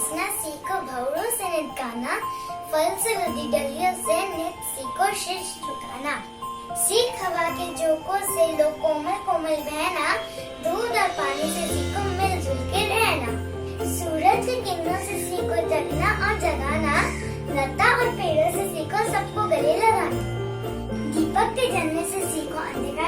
हंसना सीखो भौरों से नित गाना, फल से लदी डलियों से नित सीखो शीश झुकाना। सीख हवा के झोंकों से लो कोमल कोमल बहना, दूध और पानी से सीखो मिलजुल के रहना। सूरज की किरणों से सीखो जगना और जगाना, लता और पेड़ों से सीखो सबको गले लगाना। दीपक के जलने से सीखो अंधेरा